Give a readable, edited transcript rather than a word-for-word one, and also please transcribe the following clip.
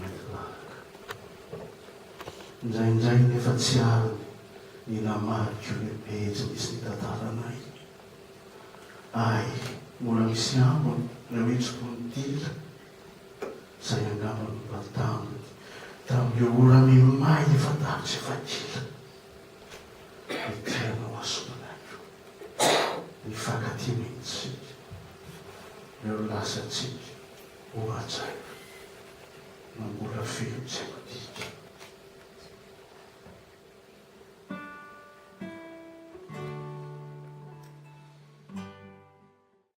mailaka. Indraindray nefa tsy ary ny namaky lehibe tsy misy ny tantaranay. Ay, mbola misy ambony na hoe tsokontila izay angambany mba taminy tamin'ireo ora mimay efa tahotra efa kila. Ny tianao asomanako, ny fankatianintsika, ireo lasatsika, ohatra na mbola feo tsy amadika.